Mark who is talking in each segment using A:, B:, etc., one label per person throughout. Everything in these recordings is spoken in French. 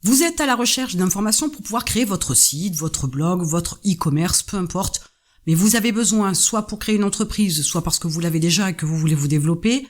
A: Vous êtes à la recherche d'informations pour pouvoir créer votre site, votre blog, votre e-commerce, peu importe. Mais vous avez besoin, soit pour créer une entreprise, soit parce que vous l'avez déjà et que vous voulez vous développer,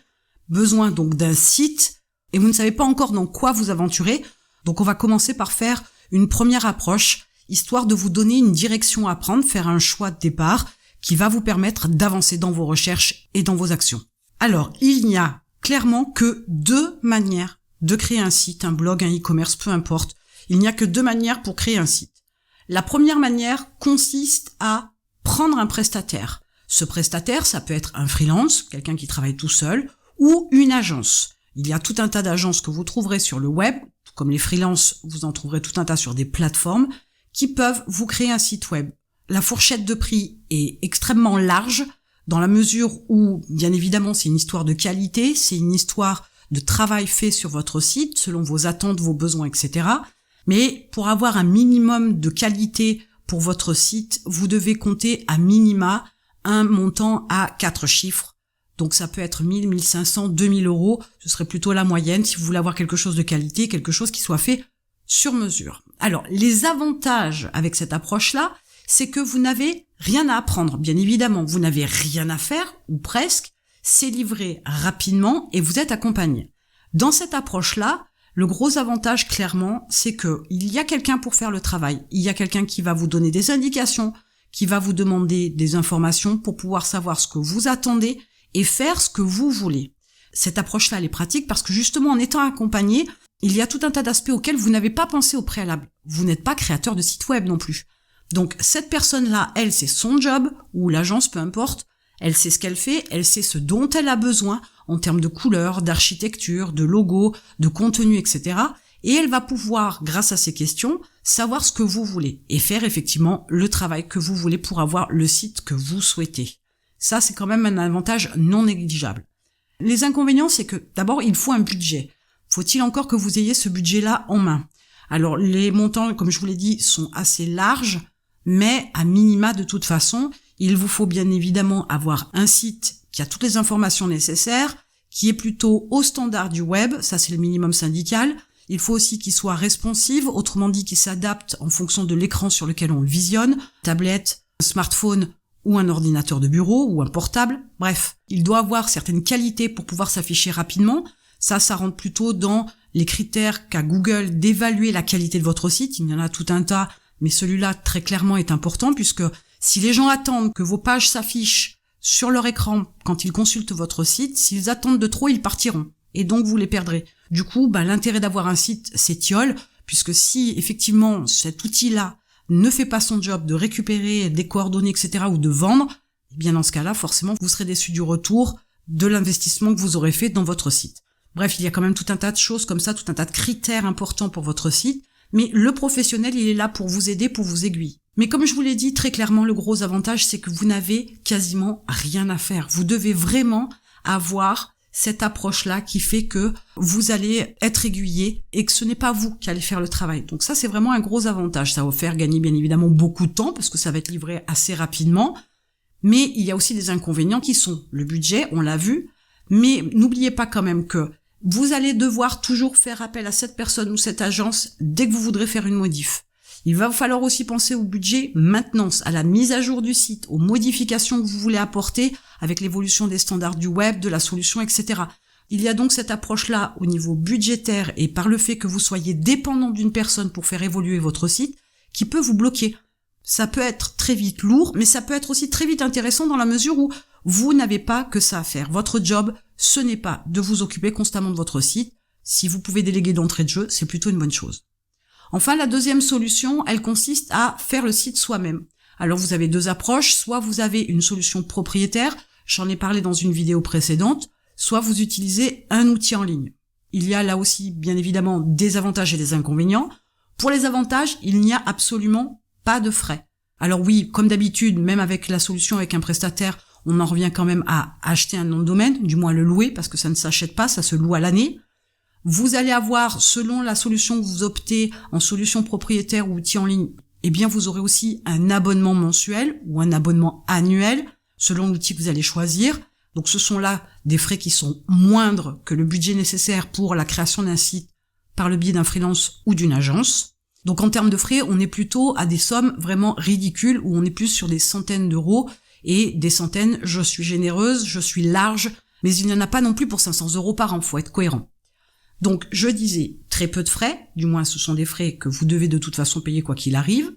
A: besoin donc d'un site, et vous ne savez pas encore dans quoi vous aventurer. Donc on va commencer par faire une première approche, histoire de vous donner une direction à prendre, faire un choix de départ qui va vous permettre d'avancer dans vos recherches et dans vos actions. Alors, il n'y a clairement que 2 manières de créer un site, un blog, un e-commerce, peu importe. Il n'y a que 2 manières pour créer un site. La première manière consiste à prendre un prestataire. Ce prestataire, ça peut être un freelance, quelqu'un qui travaille tout seul, ou une agence. Il y a tout un tas d'agences que vous trouverez sur le web, comme les freelances, vous en trouverez tout un tas sur des plateformes, qui peuvent vous créer un site web. La fourchette de prix est extrêmement large, dans la mesure où, bien évidemment, c'est une histoire de qualité, c'est une histoire de travail fait sur votre site, selon vos attentes, vos besoins, etc. Mais pour avoir un minimum de qualité pour votre site, vous devez compter à minima un montant à 4 chiffres. Donc ça peut être 1000, 1500, 2000 euros. Ce serait plutôt la moyenne si vous voulez avoir quelque chose de qualité, quelque chose qui soit fait sur mesure. Alors, les avantages avec cette approche-là, c'est que vous n'avez rien à apprendre. Bien évidemment, vous n'avez rien à faire, ou presque. C'est livré rapidement et vous êtes accompagné. Dans cette approche-là, le gros avantage, clairement, c'est que il y a quelqu'un pour faire le travail. Il y a quelqu'un qui va vous donner des indications, qui va vous demander des informations pour pouvoir savoir ce que vous attendez et faire ce que vous voulez. Cette approche-là, elle est pratique parce que justement, en étant accompagné, il y a tout un tas d'aspects auxquels vous n'avez pas pensé au préalable. Vous n'êtes pas créateur de site web non plus. Donc, cette personne-là, elle, c'est son job, ou l'agence, peu importe. Elle sait ce qu'elle fait, elle sait ce dont elle a besoin en termes de couleurs, d'architecture, de logo, de contenu, etc. Et elle va pouvoir, grâce à ces questions, savoir ce que vous voulez et faire effectivement le travail que vous voulez pour avoir le site que vous souhaitez. Ça, c'est quand même un avantage non négligeable. Les inconvénients, c'est que d'abord, il faut un budget. Faut-il encore que vous ayez ce budget-là en main? Alors, les montants, comme je vous l'ai dit, sont assez larges, mais à minima, de toute façon, il vous faut bien évidemment avoir un site qui a toutes les informations nécessaires, qui est plutôt au standard du web, ça c'est le minimum syndical. Il faut aussi qu'il soit responsive, autrement dit qu'il s'adapte en fonction de l'écran sur lequel on le visionne, tablette, smartphone ou un ordinateur de bureau ou un portable. Bref, il doit avoir certaines qualités pour pouvoir s'afficher rapidement. Ça rentre plutôt dans les critères qu'a Google d'évaluer la qualité de votre site. Il y en a tout un tas, mais celui-là très clairement est important puisque si les gens attendent que vos pages s'affichent sur leur écran quand ils consultent votre site, s'ils attendent de trop, ils partiront. Et donc, vous les perdrez. Du coup, l'intérêt d'avoir un site s'étiole, puisque si, effectivement, cet outil-là ne fait pas son job de récupérer des coordonnées, etc., ou de vendre, eh bien, dans ce cas-là, forcément, vous serez déçu du retour de l'investissement que vous aurez fait dans votre site. Bref, il y a quand même tout un tas de choses comme ça, tout un tas de critères importants pour votre site, mais le professionnel, il est là pour vous aider, pour vous aiguiller. Mais comme je vous l'ai dit très clairement, le gros avantage, c'est que vous n'avez quasiment rien à faire. Vous devez vraiment avoir cette approche-là qui fait que vous allez être aiguillé et que ce n'est pas vous qui allez faire le travail. Donc ça, c'est vraiment un gros avantage. Ça va vous faire gagner bien évidemment beaucoup de temps parce que ça va être livré assez rapidement. Mais il y a aussi des inconvénients qui sont le budget, on l'a vu. Mais n'oubliez pas quand même que vous allez devoir toujours faire appel à cette personne ou cette agence dès que vous voudrez faire une modif. Il va falloir aussi penser au budget maintenance, à la mise à jour du site, aux modifications que vous voulez apporter avec l'évolution des standards du web, de la solution, etc. Il y a donc cette approche-là au niveau budgétaire et par le fait que vous soyez dépendant d'une personne pour faire évoluer votre site qui peut vous bloquer. Ça peut être très vite lourd, mais ça peut être aussi très vite intéressant dans la mesure où vous n'avez pas que ça à faire. Votre job, ce n'est pas de vous occuper constamment de votre site. Si vous pouvez déléguer d'entrée de jeu, c'est plutôt une bonne chose. Enfin, la deuxième solution, elle consiste à faire le site soi-même. Alors, vous avez 2 approches. Soit vous avez une solution propriétaire, j'en ai parlé dans une vidéo précédente, soit vous utilisez un outil en ligne. Il y a là aussi, bien évidemment, des avantages et des inconvénients. Pour les avantages, il n'y a absolument pas de frais. Alors oui, comme d'habitude, même avec la solution avec un prestataire, on en revient quand même à acheter un nom de domaine, du moins le louer, parce que ça ne s'achète pas, ça se loue à l'année. Vous allez avoir, selon la solution que vous optez en solution propriétaire ou outil en ligne, eh bien vous aurez aussi un abonnement mensuel ou un abonnement annuel, selon l'outil que vous allez choisir. Donc ce sont là des frais qui sont moindres que le budget nécessaire pour la création d'un site par le biais d'un freelance ou d'une agence. Donc en termes de frais, on est plutôt à des sommes vraiment ridicules où on est plus sur des centaines d'euros et des centaines, je suis généreuse, je suis large, mais il n'y en a pas non plus pour 500 € par an, faut être cohérent. Donc je disais très peu de frais, du moins ce sont des frais que vous devez de toute façon payer quoi qu'il arrive.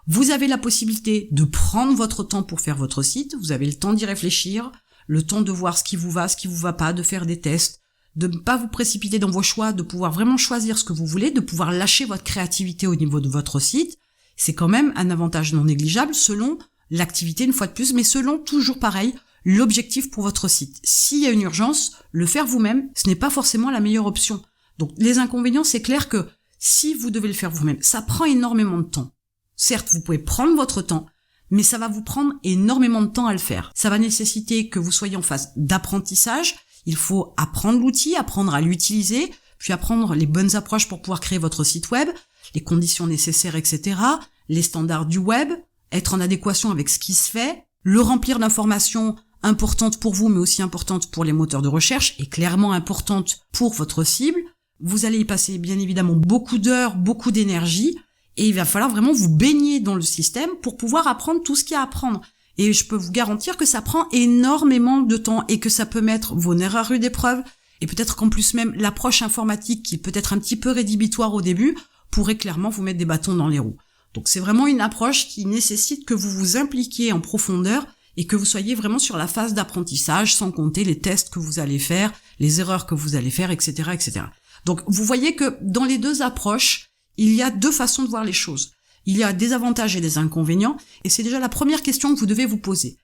A: Vous avez la possibilité de prendre votre temps pour faire votre site, vous avez le temps d'y réfléchir, le temps de voir ce qui vous va pas, de faire des tests, de ne pas vous précipiter dans vos choix, de pouvoir vraiment choisir ce que vous voulez, de pouvoir lâcher votre créativité au niveau de votre site. C'est quand même un avantage non négligeable selon l'activité une fois de plus, mais selon toujours pareil, l'objectif pour votre site. S'il y a une urgence, le faire vous-même, ce n'est pas forcément la meilleure option. Donc les inconvénients, c'est clair que si vous devez le faire vous-même, ça prend énormément de temps. Certes, vous pouvez prendre votre temps, mais ça va vous prendre énormément de temps à le faire. Ça va nécessiter que vous soyez en phase d'apprentissage. Il faut apprendre l'outil, apprendre à l'utiliser, puis apprendre les bonnes approches pour pouvoir créer votre site web, les conditions nécessaires, etc., les standards du web, être en adéquation avec ce qui se fait, le remplir d'informations importantes pour vous, mais aussi importantes pour les moteurs de recherche, et clairement importantes pour votre cible. Vous allez y passer bien évidemment beaucoup d'heures, beaucoup d'énergie, et il va falloir vraiment vous baigner dans le système pour pouvoir apprendre tout ce qu'il y a à apprendre. Et je peux vous garantir que ça prend énormément de temps et que ça peut mettre vos nerfs à rude épreuve. Et peut-être qu'en plus même, l'approche informatique qui peut être un petit peu rédhibitoire au début pourrait clairement vous mettre des bâtons dans les roues. Donc c'est vraiment une approche qui nécessite que vous vous impliquiez en profondeur et que vous soyez vraiment sur la phase d'apprentissage, sans compter les tests que vous allez faire, les erreurs que vous allez faire, etc., etc. Donc vous voyez que dans les deux approches, il y a deux façons de voir les choses. Il y a des avantages et des inconvénients, et c'est déjà la première question que vous devez vous poser.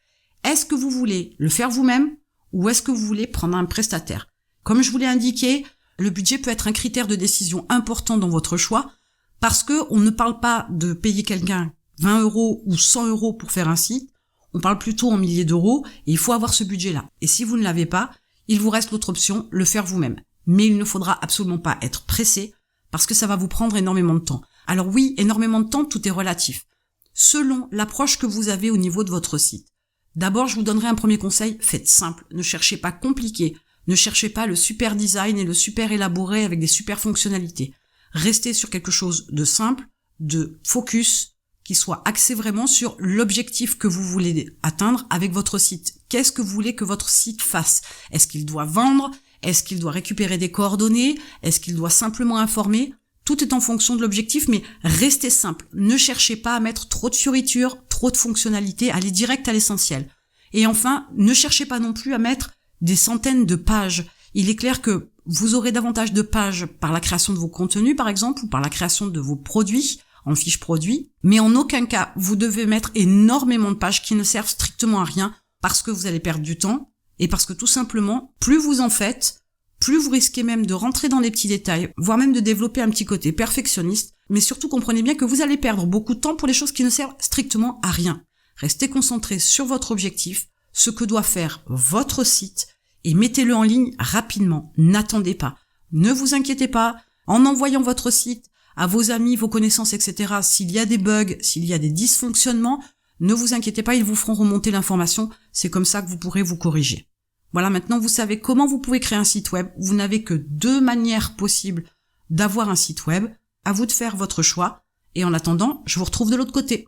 A: Est-ce que vous voulez le faire vous-même, ou est-ce que vous voulez prendre un prestataire? Comme je vous l'ai indiqué, le budget peut être un critère de décision important dans votre choix, parce que on ne parle pas de payer quelqu'un 20 € ou 100 € pour faire un site, on parle plutôt en milliers d'euros, et il faut avoir ce budget-là. Et si vous ne l'avez pas, il vous reste l'autre option, le faire vous-même. Mais il ne faudra absolument pas être pressé, parce que ça va vous prendre énormément de temps. Alors oui, énormément de temps, tout est relatif. Selon l'approche que vous avez au niveau de votre site. D'abord, je vous donnerai un premier conseil, faites simple, ne cherchez pas compliqué, ne cherchez pas le super design et le super élaboré avec des super fonctionnalités. Restez sur quelque chose de simple, de focus, qui soit axé vraiment sur l'objectif que vous voulez atteindre avec votre site. Qu'est-ce que vous voulez que votre site fasse? Est-ce qu'il doit vendre? Est-ce qu'il doit récupérer des coordonnées? Est-ce qu'il doit simplement informer? Tout est en fonction de l'objectif, mais restez simple. Ne cherchez pas à mettre trop de fioritures, trop de fonctionnalités, allez direct à l'essentiel. Et enfin, ne cherchez pas non plus à mettre des centaines de pages. Il est clair que vous aurez davantage de pages par la création de vos contenus, par exemple, ou par la création de vos produits, en fiche produit, mais en aucun cas, vous devez mettre énormément de pages qui ne servent strictement à rien, parce que vous allez perdre du temps, et parce que tout simplement, plus vous en faites, plus vous risquez même de rentrer dans les petits détails, voire même de développer un petit côté perfectionniste, mais surtout comprenez bien que vous allez perdre beaucoup de temps pour les choses qui ne servent strictement à rien. Restez concentré sur votre objectif, ce que doit faire votre site, et mettez-le en ligne rapidement, n'attendez pas. Ne vous inquiétez pas, en envoyant votre site à vos amis, vos connaissances, etc., s'il y a des bugs, s'il y a des dysfonctionnements, ne vous inquiétez pas, ils vous feront remonter l'information, c'est comme ça que vous pourrez vous corriger. Voilà, maintenant vous savez comment vous pouvez créer un site web. Vous n'avez que 2 manières possibles d'avoir un site web. À vous de faire votre choix. Et en attendant, je vous retrouve de l'autre côté.